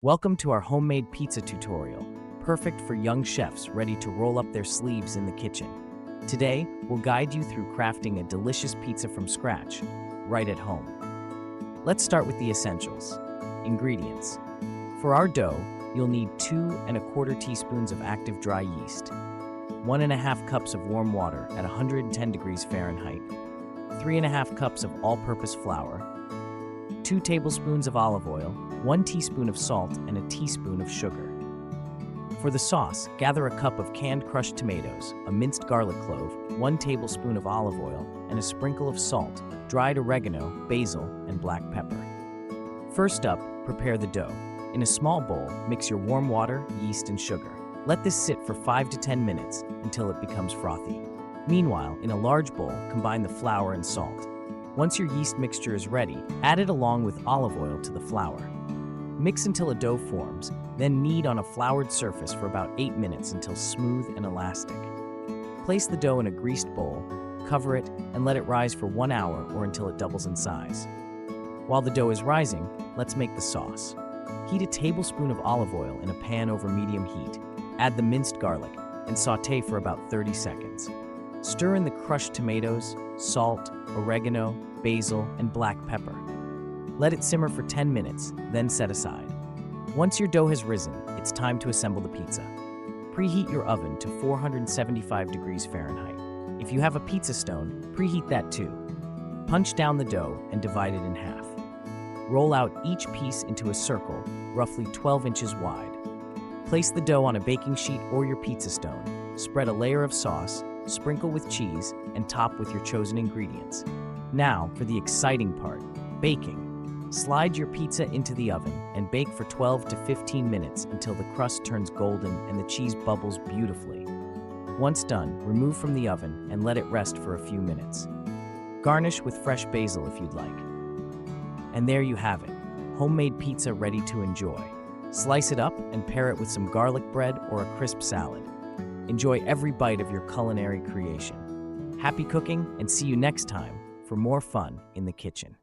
Welcome to our homemade pizza tutorial, perfect for young chefs ready to roll up their sleeves in the kitchen. Today, we'll guide you through crafting a delicious pizza from scratch, right at home. Let's start with the essentials. Ingredients. For our dough, you'll need 2¼ teaspoons of active dry yeast, 1½ cups of warm water at 110 degrees Fahrenheit, 3½ cups of all-purpose flour, 2 tablespoons of olive oil, 1 teaspoon of salt, and a teaspoon of sugar. For the sauce, gather a cup of canned crushed tomatoes, a minced garlic clove, 1 tablespoon of olive oil, and a sprinkle of salt, dried oregano, basil, and black pepper. First up, prepare the dough. In a small bowl, mix your warm water, yeast, and sugar. Let this sit for 5 to 10 minutes until it becomes frothy. Meanwhile, in a large bowl, combine the flour and salt. Once your yeast mixture is ready, add it along with olive oil to the flour. Mix until a dough forms, then knead on a floured surface for about 8 minutes until smooth and elastic. Place the dough in a greased bowl, cover it, and let it rise for 1 hour or until it doubles in size. While the dough is rising, let's make the sauce. Heat a tablespoon of olive oil in a pan over medium heat. Add the minced garlic and sauté for about 30 seconds. Stir in the crushed tomatoes, salt, oregano, basil, and black pepper. Let it simmer for 10 minutes, then set aside. Once your dough has risen, it's time to assemble the pizza. Preheat your oven to 475 degrees Fahrenheit. If you have a pizza stone, preheat that too. Punch down the dough and divide it in half. Roll out each piece into a circle, roughly 12 inches wide. Place the dough on a baking sheet or your pizza stone. Spread a layer of sauce, sprinkle with cheese, and top with your chosen ingredients. Now, for the exciting part, baking. Slide your pizza into the oven and bake for 12 to 15 minutes until the crust turns golden and the cheese bubbles beautifully. Once done, remove from the oven and let it rest for a few minutes. Garnish with fresh basil if you'd like. And there you have it, homemade pizza ready to enjoy. Slice it up and pair it with some garlic bread or a crisp salad. Enjoy every bite of your culinary creation. Happy cooking, and see you next time for more fun in the kitchen.